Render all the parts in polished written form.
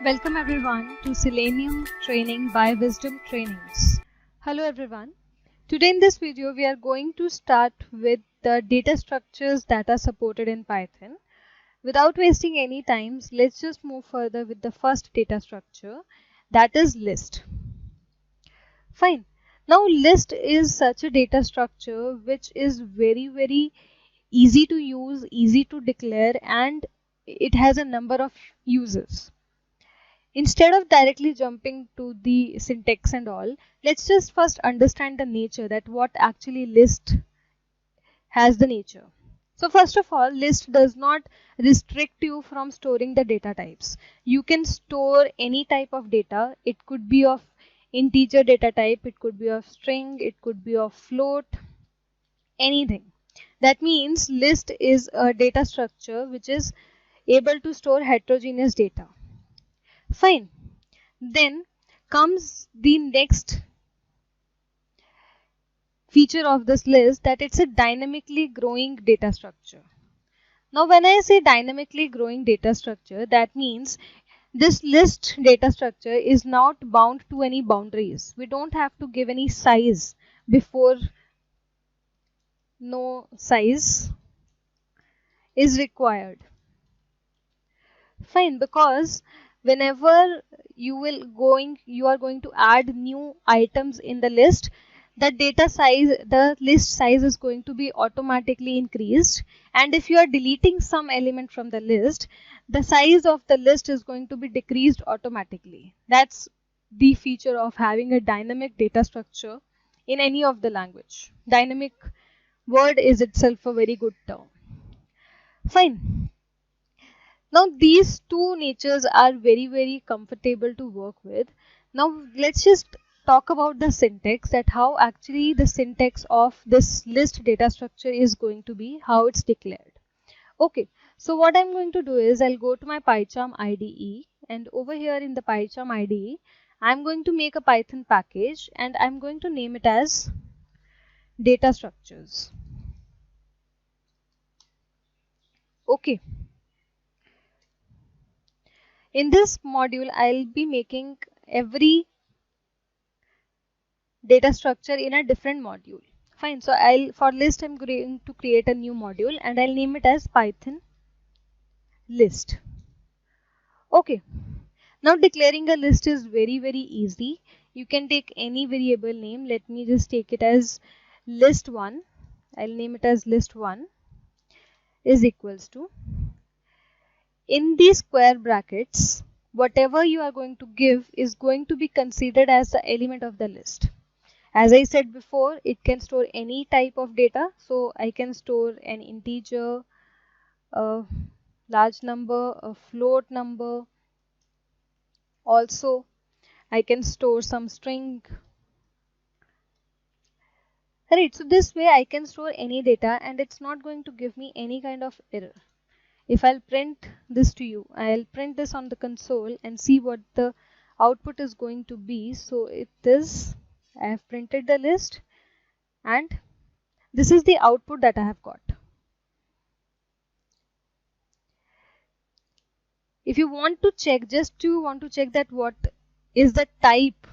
Welcome everyone to Selenium Training by Wisdom Trainings. Hello everyone. Today in this video we are going to start with the data structures that are supported in Python. Without wasting any time, let's just move further with the first data structure, that is list. Fine. Now list is such a data structure which is very easy to use, easy to declare, and it has a number of uses. Instead of directly jumping to the syntax and all, let's just first understand the nature, that what actually list has the nature. So first of all, list does not restrict you from storing the data types. You can store any type of data. It could be of integer data type, it could be of string, it could be of float, anything. That means list is a data structure which is able to store heterogeneous data. Fine. Then comes the next feature of this list, that it's a dynamically growing data structure. Now when I say dynamically growing data structure, that means this list data structure is not bound to any boundaries. We don't have to give any size before. No size is required. Fine, because whenever you are going to add new items in the list, the list size is going to be automatically increased, and if you are deleting some element from the list, the size of the list is going to be decreased automatically. That's the feature of having a dynamic data structure in any of the language. Dynamic word is itself a very good term. Fine. Now these two natures are very comfortable to work with. Now let's just talk about the syntax, that how actually the syntax of this list data structure is going to be, how it's declared. Okay, so what I'm going to do is I'll go to my PyCharm IDE, and over here in the PyCharm IDE I'm going to make a Python package and I'm going to name it as data structures. Okay. In this module, I'll be making every data structure in a different module. Fine. So for list, I'm going to create a new module and I'll name it as Python list. Okay. Now declaring a list is very easy. You can take any variable name. Let me just take it as list1. I'll name it as list1 is equals to, in these square brackets, whatever you are going to give is going to be considered as the element of the list. As I said before, it can store any type of data. So I can store an integer, a large number, a float number. Also, I can store some string. Right, so this way I can store any data and it's not going to give me any kind of error. If I'll print this to you, I'll print this on the console and see what the output is going to be. So it is, I have printed the list and this is the output that I have got. If you want to check, that what is the type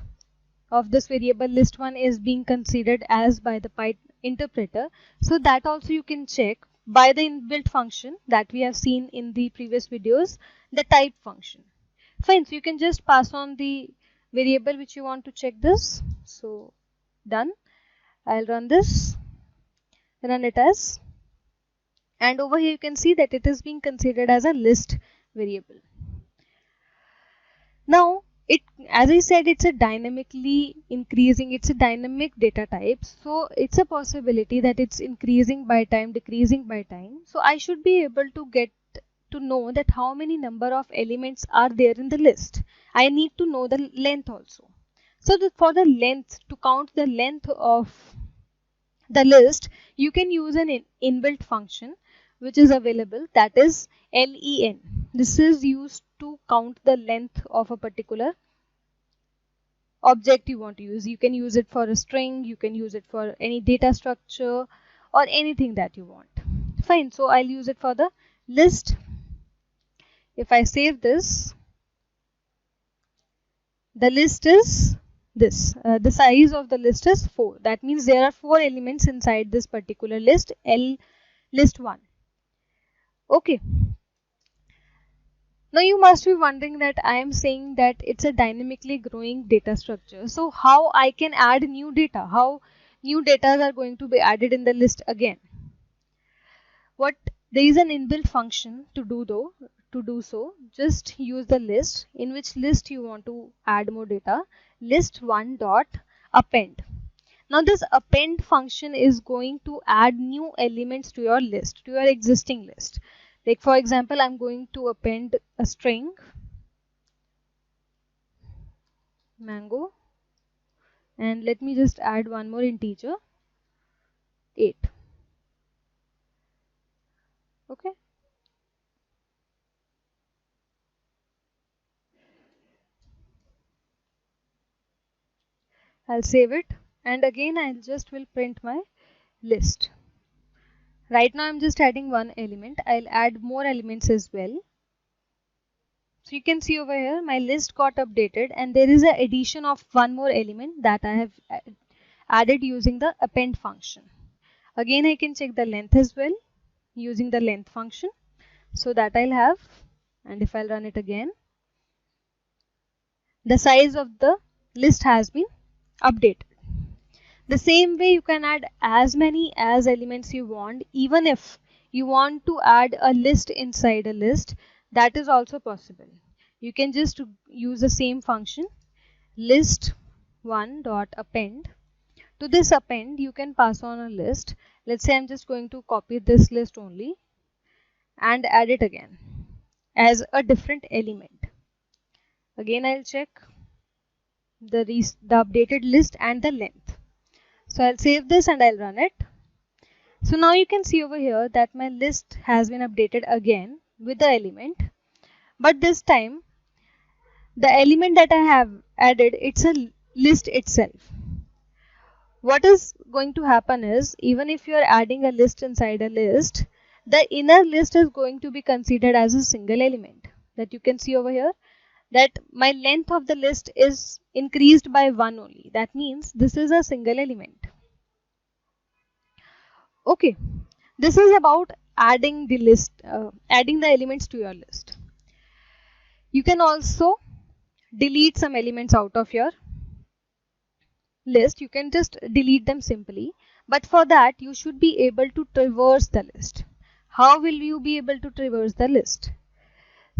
of this variable list1 is being considered as by the Python interpreter, so that also you can check by the inbuilt function that we have seen in the previous videos, the type function. Fine, so you can just pass on the variable which you want to check this. So done. I'll run this, run it as, and over here you can see that it is being considered as a list variable. Now as I said, it's a dynamically increasing, it's a dynamic data type, so it's a possibility that it's increasing by time, decreasing by time. So I should be able to get to know that how many number of elements are there in the list. I need to know the length also. So for the length, to count the length of the list, you can use an inbuilt function which is available, that is len. This is used to count the length of a particular object you want to use. You can use it for a string, you can use it for any data structure or anything that you want. Fine, so I'll use it for the list. If I save this, the list is this. The size of the list is 4. That means there are 4 elements inside this particular list, list 1. Okay. Now you must be wondering that I am saying that it's a dynamically growing data structure. So how I can add new data? How new data are going to be added in the list again? There is an inbuilt function to do so. Just use the list. In which list you want to add more data? List1 dot append. Now this append function is going to add new elements to your list, to your existing list. Like for example, I'm going to append a string mango, and let me just add one more integer, 8. Okay. I'll save it, and again I'll just will print my list. Right now I'm just adding one element. I'll add more elements as well. So you can see over here my list got updated, and there is an addition of one more element that I have added using the append function. Again I can check the length as well using the length function. So that I'll have, and if I'll run it again, the size of the list has been updated. The same way you can add as many as elements you want. Even if you want to add a list inside a list, that is also possible. You can just use the same function, list1 dot append. To this append you can pass on a list. Let's say I'm just going to copy this list only and add it again as a different element. Again I'll check the updated list and the length. So I'll save this and I'll run it. So now you can see over here that my list has been updated again with the element, but this time the element that I have added, it's a list itself. What is going to happen is, even if you are adding a list inside a list, the inner list is going to be considered as a single element. That you can see over here that my length of the list is increased by 1 only. That means this is a single element. Okay, this is about adding the list, adding the elements to your list. You can also delete some elements out of your list. You can just delete them simply, but for that you should be able to traverse the list. How will you be able to traverse the list?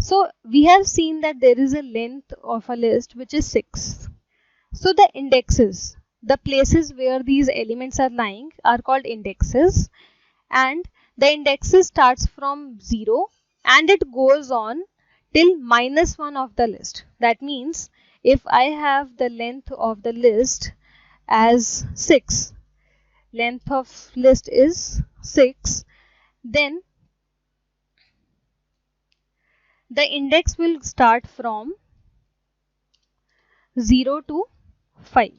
So we have seen that there is a length of a list which is 6. So the indexes, the places where these elements are lying, are called indexes, and the indexes starts from 0 and it goes on till -1 of the list. That means if I have the length of the list as 6, length of list is 6, then the index will start from 0 to 5.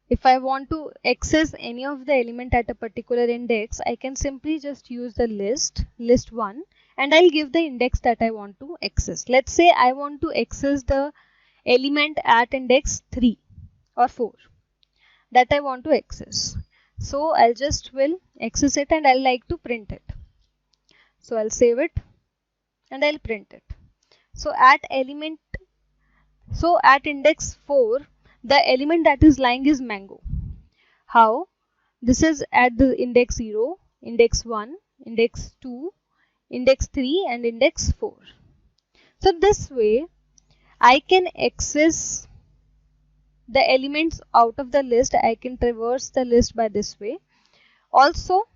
If I want to access any of the element at a particular index, I can simply just use the list1, and I'll give the index that I want to access. Let's say I want to access the element at index 3 or 4 that I want to access. So I'll just will access it and I'll like to print it. So I'll save it and I'll print it. So at index 4, the element that is lying is mango. How? This is at the index 0, index 1, index 2, index 3 and index 4. So this way I can access the elements out of the list. I can traverse the list by this way. Also,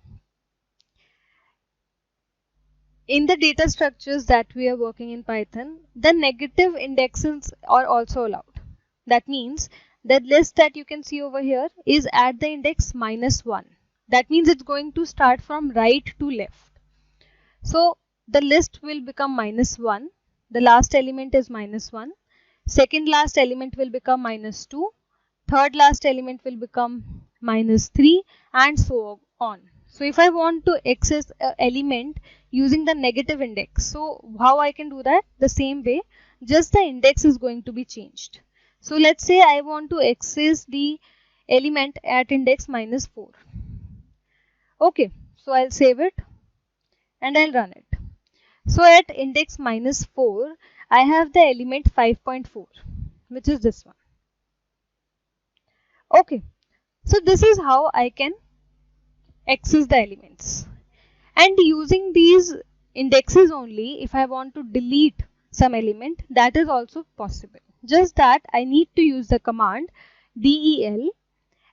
in the data structures that we are working in Python, the negative indexes are also allowed. That means the list that you can see over here is at the index -1. That means it's going to start from right to left. So the list will become -1. The last element is -1. Second last element will become -2. Third last element will become -3, and so on. So if I want to access an element using the negative index, so how I can do that? The same way, just the index is going to be changed. So let's say I want to access the element at index -4. Okay, so I'll save it and I'll run it. So at index -4, I have the element 5.4, which is this one. Okay, so this is how I can access the elements. And using these indexes only, if I want to delete some element, that is also possible. Just that I need to use the command del,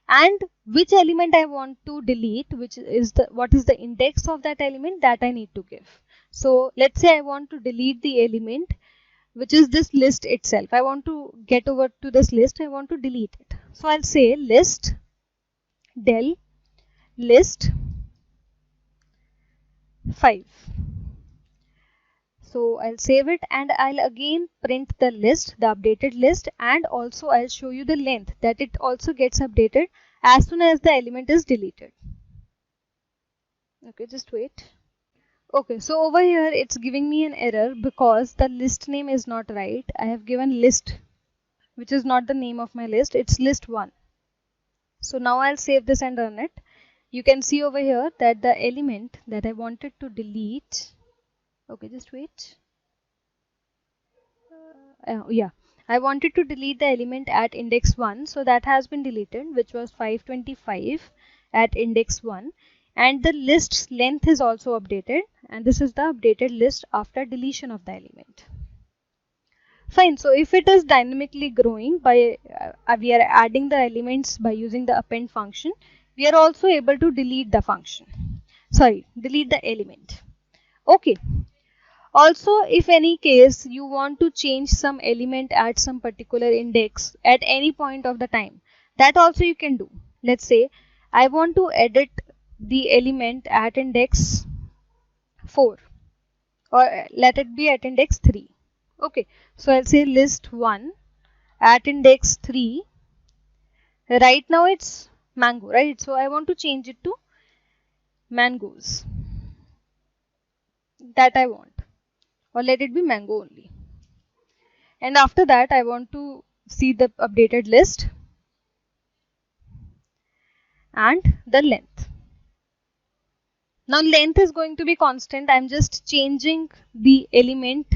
and which element I want to delete, what is the index of that element, that I need to give. So let's say I want to delete the element which is this list itself. I want to get over to this list, I want to delete it. So I'll say list del list 5. So I'll save it and I'll again print the list, the updated list, and also I'll show you the length, that it also gets updated as soon as the element is deleted. Okay, just wait. Okay, so over here it's giving me an error because the list name is not right. I have given list, which is not the name of my list, it's list 1. So now I'll save this and run it. You can see over here that the element that I wanted to delete, okay, just wait. Yeah, I wanted to delete the element at index 1, so that has been deleted, which was 525 at index 1, and the list's length is also updated, and this is the updated list after deletion of the element. Fine, so if it is dynamically growing by we are adding the elements by using the append function, we are also able to delete the delete the element. Okay. Also, if any case you want to change some element at some particular index at any point of the time, that also you can do. Let's say I want to edit the element at index 4, or let it be at index 3. Okay, so I'll say list 1 at index 3. Right now it's mango, right? So I want to change it to mangoes. That I want. Or let it be mango only. And after that I want to see the updated list and the length. Now length is going to be constant. I'm just changing the element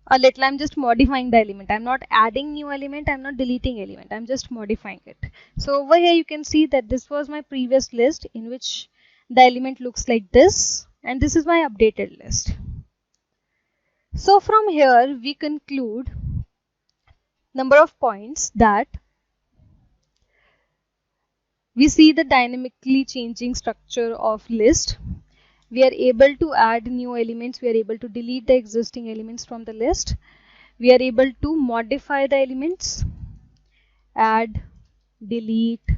a little. I'm just modifying the element. I'm not adding new element, I'm not deleting element, I'm just modifying it. So over here you can see that this was my previous list in which the element looks like this, and this is my updated list. So from here we conclude number of points that we see the dynamically changing structure of list. We are able to add new elements. We are able to delete the existing elements from the list. We are able to modify the elements, add, delete,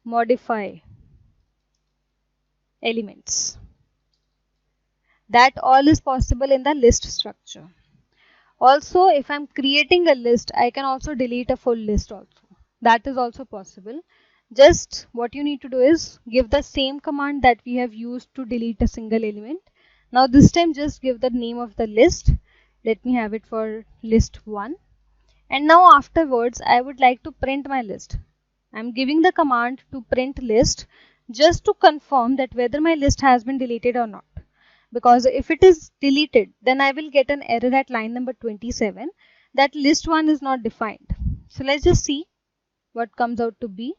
modify elements. That all is possible in the list structure. Also, if I'm creating a list, I can also delete a full list also. That is also possible. Just what you need to do is give the same command that we have used to delete a single element. Now this time just give the name of the list. Let me have it for list 1. And now afterwards I would like to print my list. I'm giving the command to print list just to confirm that whether my list has been deleted or not. Because if it is deleted, then I will get an error at line number 27 that list 1 is not defined. So let's just see what comes out to be.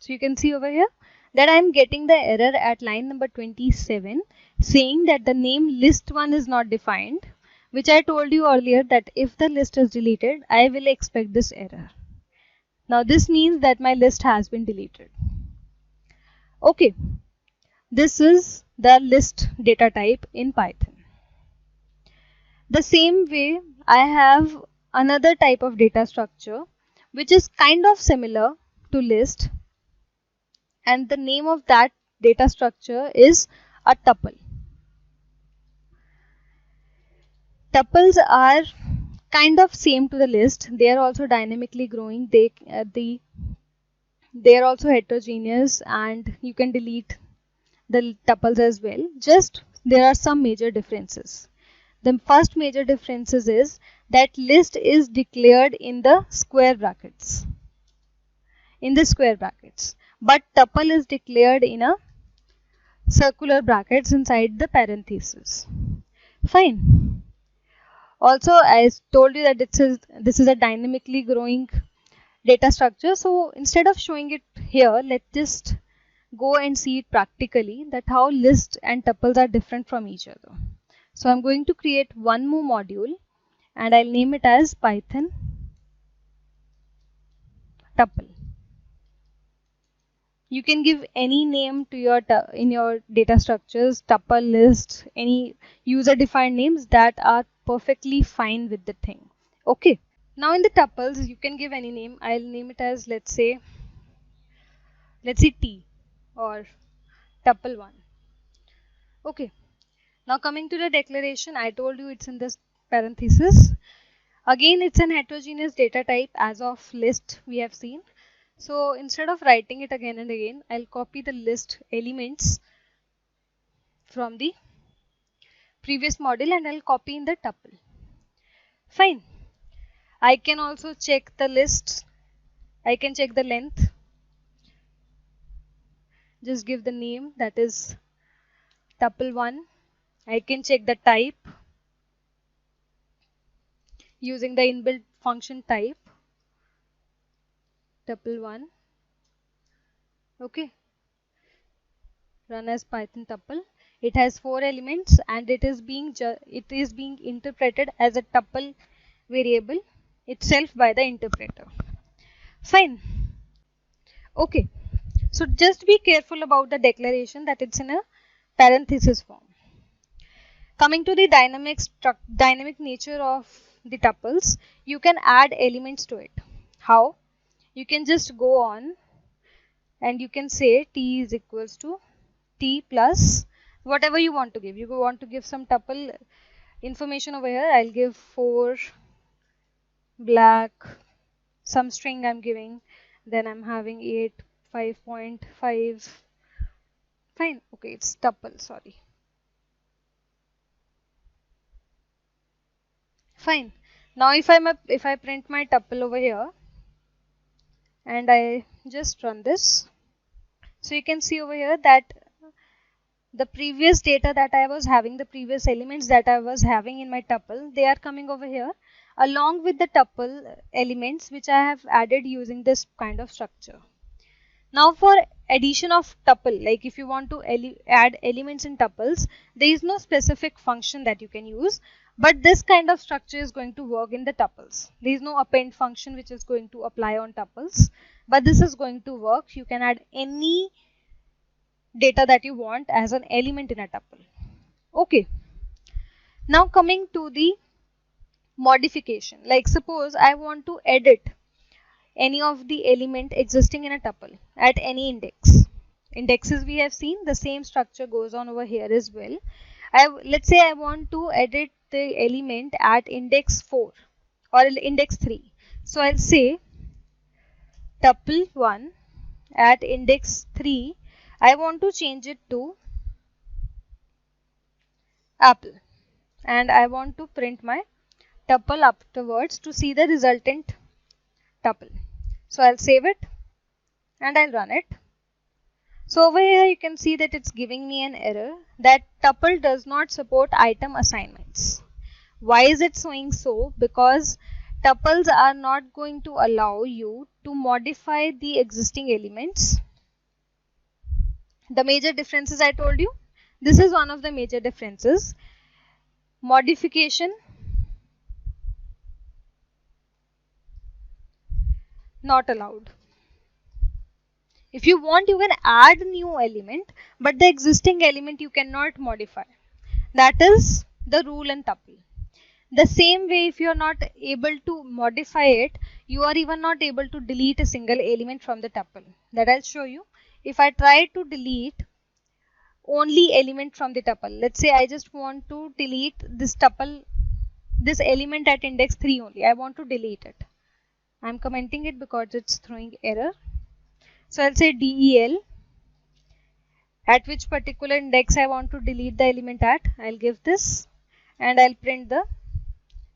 So you can see over here that I am getting the error at line number 27 saying that the name list 1 is not defined, which I told you earlier that if the list is deleted, I will expect this error. Now this means that my list has been deleted. Okay, this is the list data type in Python. The same way I have another type of data structure which is kind of similar to list, and the name of that data structure is a tuple. Tuples are kind of same to the list. They are also dynamically growing. They are also heterogeneous, and you can delete the tuples as well. Just there are some major differences. The first major differences is that list is declared in the square brackets. But tuple is declared in a circular brackets inside the parenthesis. Fine. Also, I told you that this is a dynamically growing data structure. So instead of showing it here, let's just go and see it practically, that how lists and tuples are different from each other. So I'm going to create one more module and I'll name it as Python tuple. You can give any name to your in your data structures, tuple, list, any user defined names that are perfectly fine with the thing. Okay. Now in the tuples, you can give any name. I'll name it as, let's say T or tuple 1. Okay. Now coming to the declaration, I told you it's in this parenthesis. Again, it's an heterogeneous data type as of list we have seen. So instead of writing it again and again, I'll copy the list elements from the previous module and I'll copy in the tuple. Fine. I can also check the list. I can check the length. Just give the name, that is tuple 1. I can check the type using the inbuilt function type tuple 1. Okay. Run as Python tuple. It has 4 elements and it is being interpreted as a tuple variable itself by the interpreter. Fine. Okay. So just be careful about the declaration that it's in a parenthesis form. Coming to the dynamic nature of the tuples, you can add elements to it. How? You can just go on and you can say T is equals to T plus whatever you want to give. You want to give some tuple information over here. I'll give 4 black, some string I'm giving, then I'm having 8 5.5. Fine. Okay, it's tuple, sorry. Fine. Now if I print my tuple over here and I just run this, so you can see over here that the previous data that I was having, the previous elements that I was having in my tuple, they are coming over here along with the tuple elements which I have added using this kind of structure. Now for addition of tuple, like if you want to add elements in tuples, there is no specific function that you can use, but this kind of structure is going to work in the tuples. There is no append function which is going to apply on tuples, but this is going to work. You can add any data that you want as an element in a tuple. Okay. Now coming to the modification, like suppose I want to edit any of the element existing in a tuple at any index. Indexes we have seen, the same structure goes on over here as well. Let's say I want to edit the element at index 4 or index 3. So I'll say tuple 1 at index 3. I want to change it to apple and I want to print my tuple afterwards to see the resultant tuple. So I'll save it and I'll run it. So over here you can see that it's giving me an error that tuple does not support item assignments. Why is it showing so? Because tuples are not going to allow you to modify the existing elements. The major differences I told you, this is one of the major differences. Modification not allowed. If you want, you can add new element, but the existing element you cannot modify. That is the rule in tuple. The same way, if you are not able to modify it, you are even not able to delete a single element from the tuple. That I'll show you. If I try to delete only element from the tuple, let's say I just want to delete this tuple, this element at index 3 only. I want to delete it. I'm commenting it because it's throwing error. So I'll say del at which particular index I want to delete the element at. I'll give this and I'll print the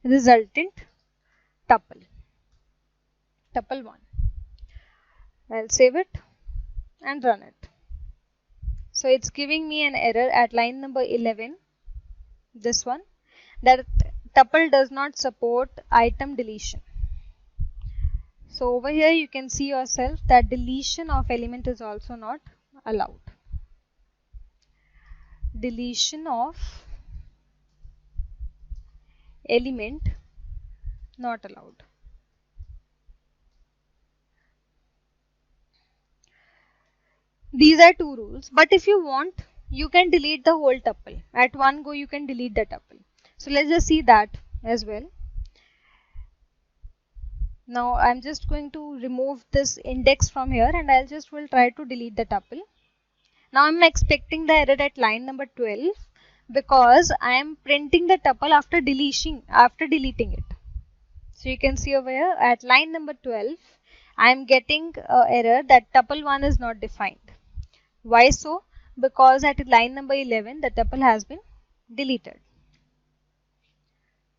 resultant tuple 1. I'll save it and run it. So it's giving me an error at line number 11, this one, that tuple does not support item deletion. So over here you can see yourself that deletion of element is also not allowed. Deletion of element not allowed. These are two rules, but if you want, you can delete the whole tuple. At one go you can delete the tuple. So let's just see that as well. Now I'm just going to remove this index from here and I'll just will try to delete the tuple. Now I'm expecting the error at line number 12 because I am printing the tuple after deleting it. So you can see over here at line number 12 I am getting an error that tuple 1 is not defined. Why so? Because at line number 11 the tuple has been deleted.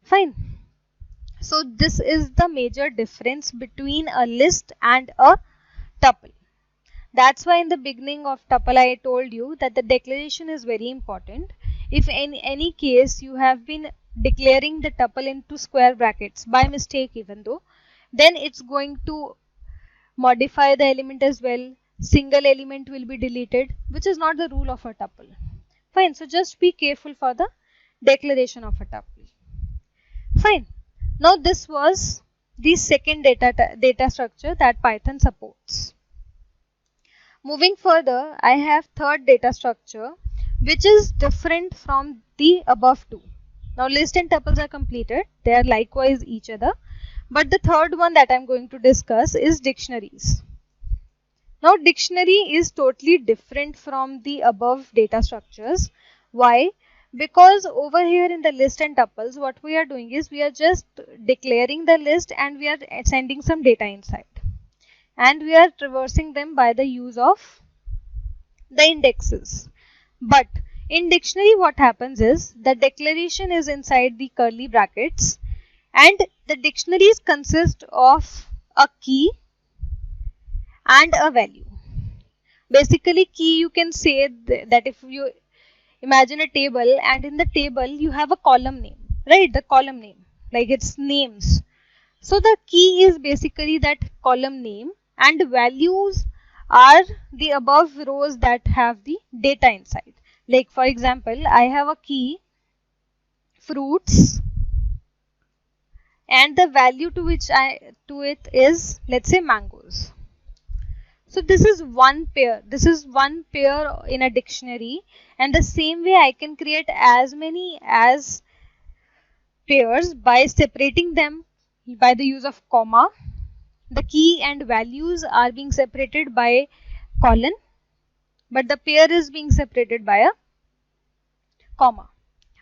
Fine. So this is the major difference between a list and a tuple. That's why in the beginning of tuple I told you that the declaration is very important. If in any case you have been declaring the tuple into square brackets by mistake even though, then it's going to modify the element as well. Single element will be deleted, which is not the rule of a tuple. Fine. So just be careful for the declaration of a tuple. Fine. Now this was the second data structure that Python supports. Moving further, I have third data structure which is different from the above two. Now list and tuples are completed. They are likewise each other. But the third one that I am going to discuss is dictionaries. Now dictionary is totally different from the above data structures. Why? Because over here in the list and tuples, what we are doing is we are just declaring the list and we are sending some data inside. And we are traversing them by the use of the indexes. But in dictionary what happens is the declaration is inside the curly brackets and the dictionaries consist of a key and a value. Basically key, you can say that if you imagine a table and in the table you have a column name, right? The column name, like its names. So the key is basically that column name and values are the above rows that have the data inside. Like for example, I have a key fruits and the value to it is, let's say, mangoes. So this is one pair. This is one pair in a dictionary, and the same way I can create as many as pairs by separating them by the use of comma. The key and values are being separated by colon, but the pair is being separated by a comma.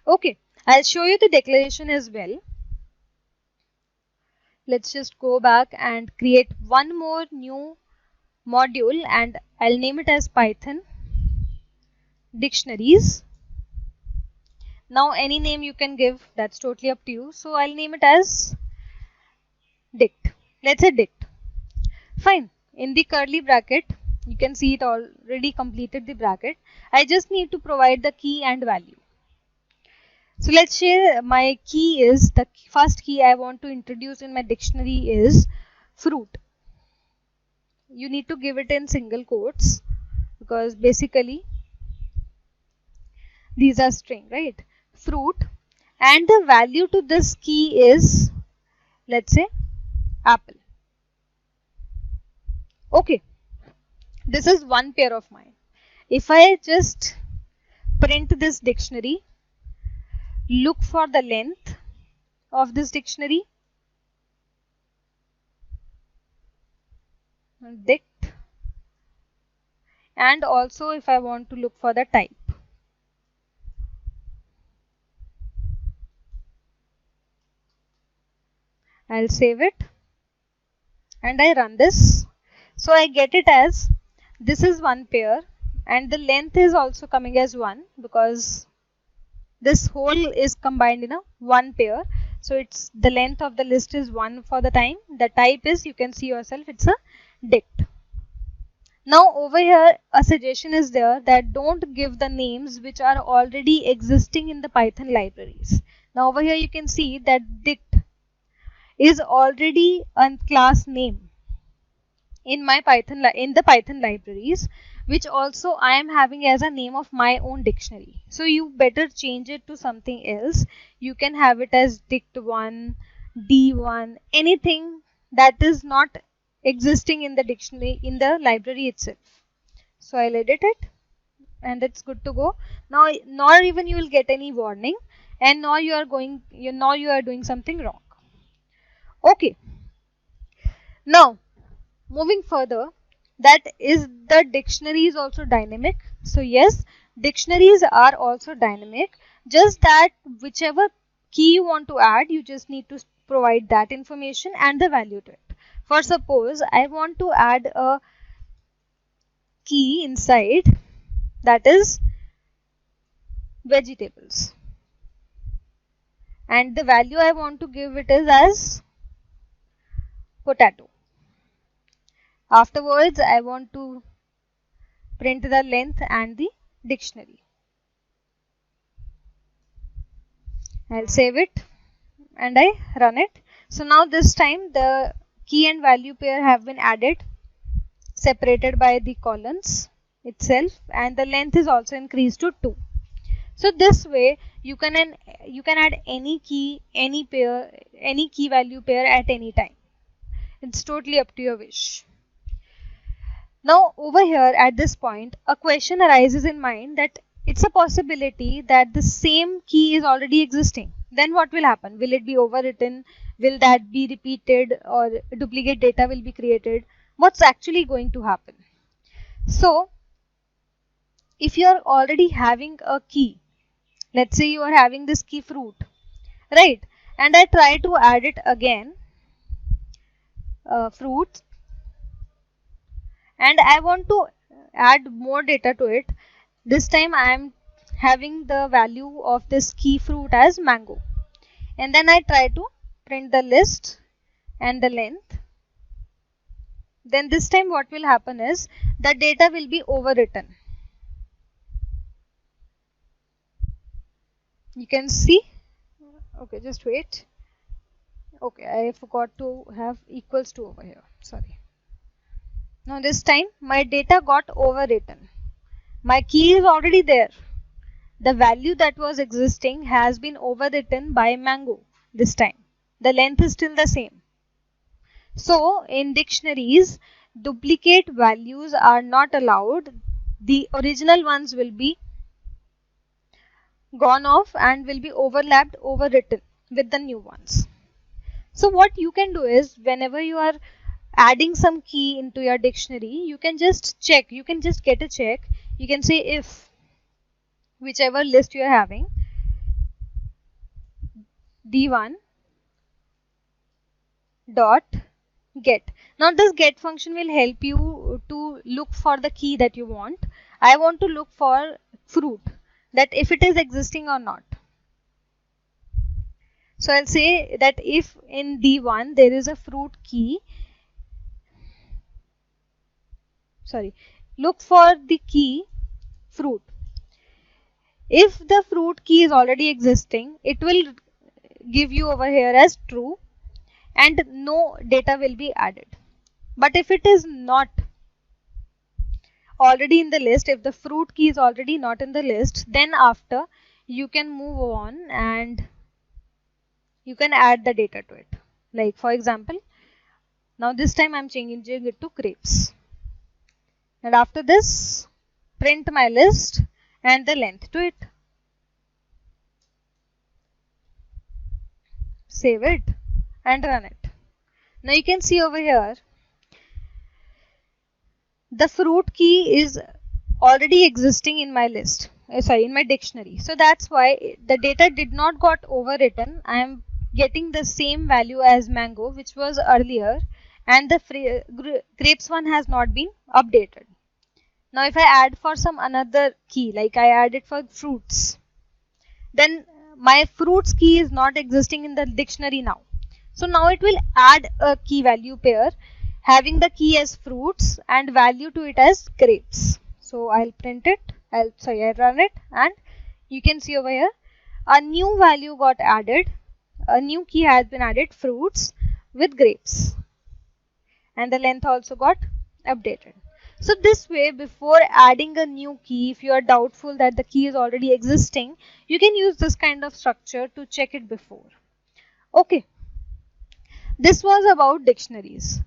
Okay, I'll show you the declaration as well. Let's just go back and create one more new module and I'll name it as Python dictionaries. Now any name you can give, that's totally up to you. So I'll name it as dict. Let's say dict. Fine. In the curly bracket, you can see it already completed the bracket. I just need to provide the key and value. So let's say my key is, the first key I want to introduce in my dictionary is fruit. You need to give it in single quotes because basically these are string, right? Fruit, and the value to this key is, let's say, apple. Okay, this is one pair of mine. If I just print this dictionary, look for the length of this dictionary, dict, and also if I want to look for the type. I'll save it and I run this. So I get it as, this is one pair and the length is also coming as 1 because this whole is combined in a one pair. So it's the length of the list is 1 for the time. The type is, you can see yourself, it's a dict. Now over here a suggestion is there that don't give the names which are already existing in the Python libraries. Now over here you can see that dict is already a class name in my Python in the Python libraries, which also I am having as a name of my own dictionary. So you better change it to something else. You can have it as dict1, d1, anything that is not existing in the dictionary in the library itself. So I'll edit it and it's good to go. Now nor even you will get any warning, and now you are doing something wrong. Okay, now moving further, that is the dictionary is also dynamic. So yes, dictionaries are also dynamic, just that whichever key you want to add, you just need to provide that information and the value to it. For suppose I want to add a key inside, that is vegetables, and the value I want to give it is as potato. Afterwards I want to print the length and the dictionary. I'll save it and I run it. So now this time the key and value pair have been added, separated by the columns itself, and the length is also increased to 2. So this way you can add any key, any pair, any key value pair at any time. It's totally up to your wish. Now over here at this point a question arises in mind that it's a possibility that the same key is already existing. Then what will happen? Will it be overwritten? Will that be repeated, or duplicate data will be created? What's actually going to happen? So if you are already having a key, let's say you are having this key fruit, right, and I try to add it again, fruit, and I want to add more data to it. This time I am having the value of this key fruit as mango, and then I try to print the list and the length. Then this time what will happen is the data will be overwritten. You can see, okay, just wait. Okay, I forgot to have equals to over here, sorry. Now this time my data got overwritten. My key is already there. The value that was existing has been overwritten by mango this time. The length is still the same. So in dictionaries, duplicate values are not allowed. The original ones will be gone off and will be overlapped, overwritten with the new ones. So what you can do is, whenever you are adding some key into your dictionary, you can just check, you can just get a check. You can say if whichever list you are having, d1 dot get. Now this get function will help you to look for the key that you want. I want to look for fruit, that if it is existing or not. So I'll say that if in d1 there is a fruit key, sorry, look for the key fruit. If the fruit key is already existing, it will give you over here as true and no data will be added. But if it is not already in the list, if the fruit key is already not in the list, then after you can move on and you can add the data to it. Like for example, now this time I'm changing it to grapes. And after this, print my list and the length to it. Save it and run it. Now you can see over here, the fruit key is already existing in my list, in my dictionary. So that's why the data did not got overwritten. I am getting the same value as mango, which was earlier, and the grapes one has not been updated. Now if I add for some another key, like I added for fruits, then my fruits key is not existing in the dictionary now. So now it will add a key value pair having the key as fruits and value to it as grapes. So I'll print it, I'll run it, and you can see over here a new value got added, a new key has been added, fruits with grapes, and the length also got updated. So this way, before adding a new key, if you are doubtful that the key is already existing, you can use this kind of structure to check it before. Okay, this was about dictionaries.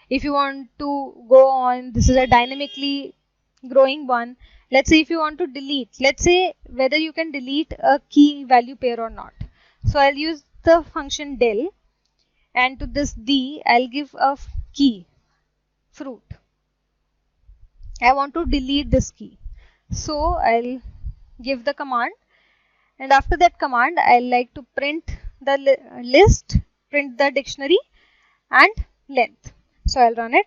If you want to go on, this is a dynamically growing one. Let's say if you want to delete, let's say whether you can delete a key value pair or not. So I'll use the function del, and to this d I'll give a key fruit. I want to delete this key, so I'll give the command, and after that command I'll like to print the list, print the dictionary and length. So I'll run it,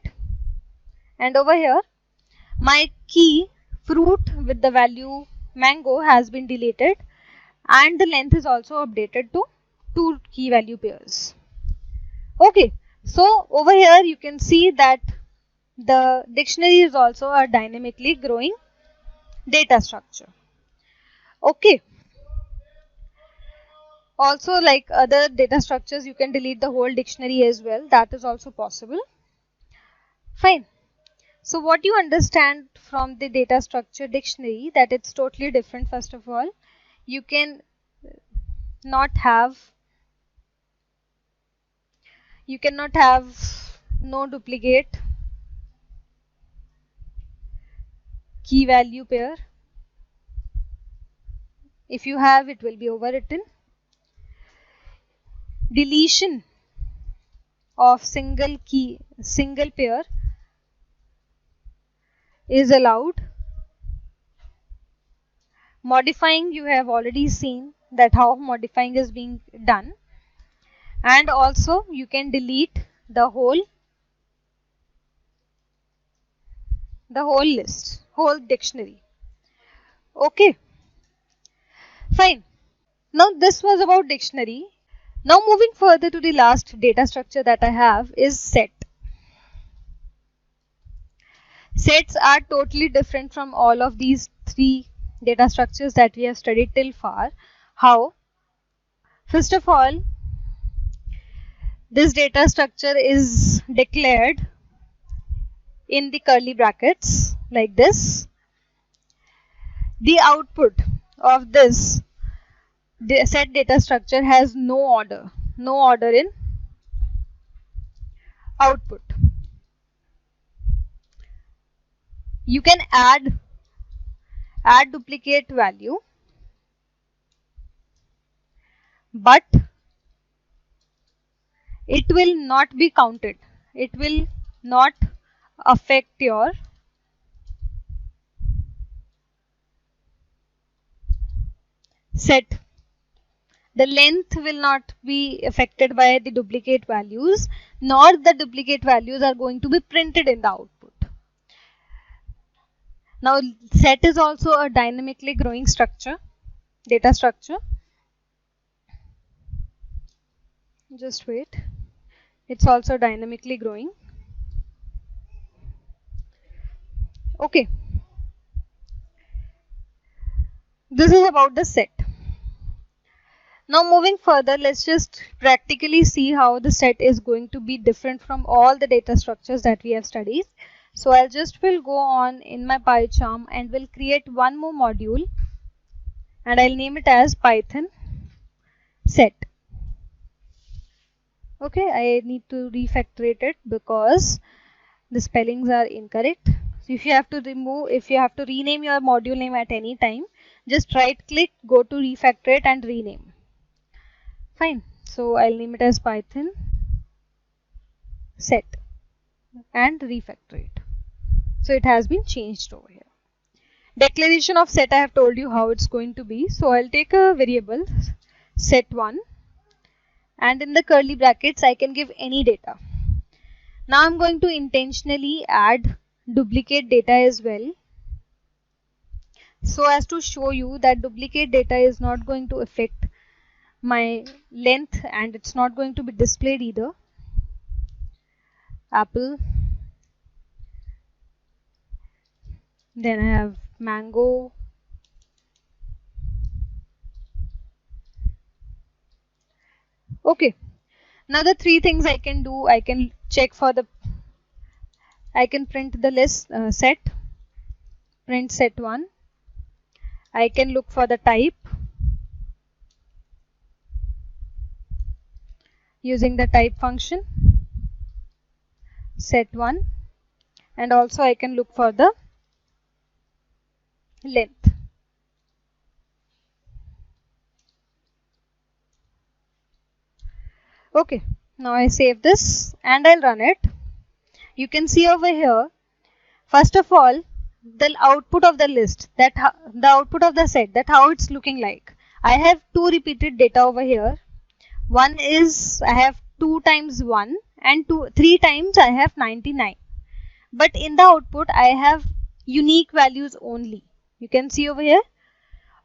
and over here my key fruit with the value mango has been deleted, and the length is also updated to 2 key value pairs. Okay, so over here you can see that the dictionary is also a dynamically growing data structure. Okay. Also, like other data structures, you can delete the whole dictionary as well. That is also possible. Fine. So what you understand from the data structure dictionary, that it's totally different. First of all, you can not have no duplicate key value pair. If you have, it will be overwritten. Deletion of single pair is allowed. Modifying, you have already seen that how modifying is being done, and also you can delete the whole list, whole dictionary. Okay, fine. Now this was about dictionary. Now moving further to the last data structure that I have is set. Sets are totally different from all of these 3 data structures that we have studied till far. How? First of all, this data structure is declared in the curly brackets like this. The output of this set data structure has no order in output. You can add duplicate value, but it will not be counted. It will not affect your set. The length will not be affected by the duplicate values, nor the duplicate values are going to be printed in the output. Now set is also a dynamically growing structure, data structure. Just wait. It's also dynamically growing. Okay. This is about the set. Now moving further, let's just practically see how the set is going to be different from all the data structures that we have studied. So I'll will go on in my PyCharm and will create one more module, and I'll name it as Python set. Okay, I need to refactor it because the spellings are incorrect. So if you have to rename your module name at any time, just right click, go to refactor it and rename. Fine. So I'll name it as Python set and refactor it. So it has been changed over here. Declaration of set, I have told you how it's going to be. So I'll take a variable set1, and in the curly brackets I can give any data. Now I'm going to intentionally add duplicate data as well. so as to show you that duplicate data is not going to affect my length and it's not going to be displayed either. Apple, then I have mango, okay. Now the three things I can do, I can check for the, I can print the list set, print set1. I can look for the type using the type function set1, and also I can look for the length. Okay, now I save this and I'll run it. You can see over here, first of all, the output of the list, that the output of the set, that how it's looking like. I have two repeated data over here. One is I have 2 times 1 and 3 times I have 99. But in the output I have unique values only. You can see over here.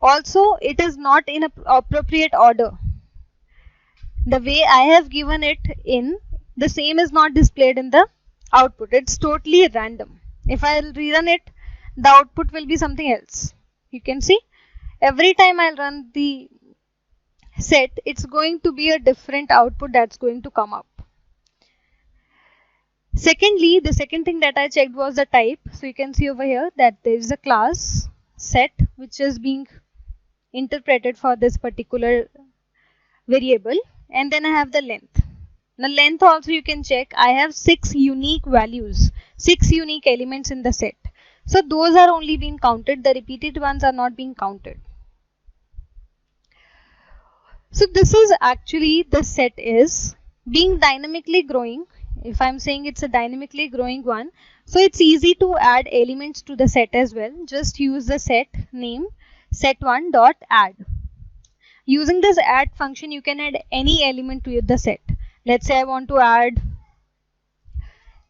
Also, it is not in appropriate order. The way I have given it in, the same is not displayed in the output. It's totally random. If I rerun it, the output will be something else. You can see every time I'll run the set, it's going to be a different output that's going to come up. Secondly, the second thing that I checked was the type. So you can see over here that there is a class set which is being interpreted for this particular variable, and then I have the length. Now length also you can check. I have 6 unique values, 6 unique elements in the set. So those are only being counted. The repeated ones are not being counted. So this is actually, the set is being dynamically growing. If I'm saying it's a dynamically growing one, so it's easy to add elements to the set as well. Just use the set name set1.add. Using this add function, you can add any element to the set. Let's say I want to add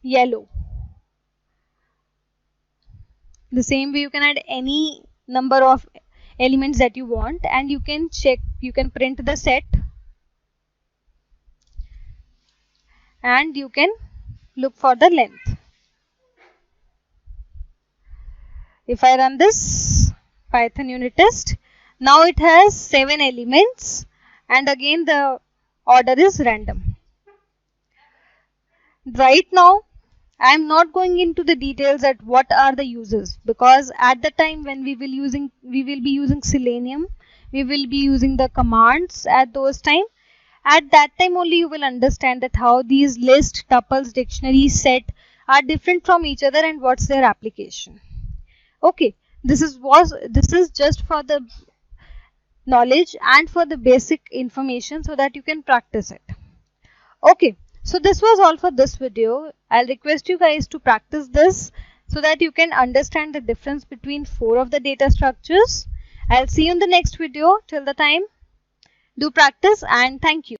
yellow. The same way you can add any number of elements that you want, and you can check, you can print the set and you can look for the length. If I run this Python unit test, now it has 7 elements and again the order is random. Right now I am not going into the details at what are the uses, because at the time when we will be using Selenium, we will be using the commands at those time. At that time only you will understand that how these list, tuples, dictionary, set are different from each other and what's their application. Okay, this is just for the knowledge and for the basic information so that you can practice it. Okay, so this was all for this video. I'll request you guys to practice this so that you can understand the difference between 4 of the data structures. I'll see you in the next video. Till the time, do practice and thank you.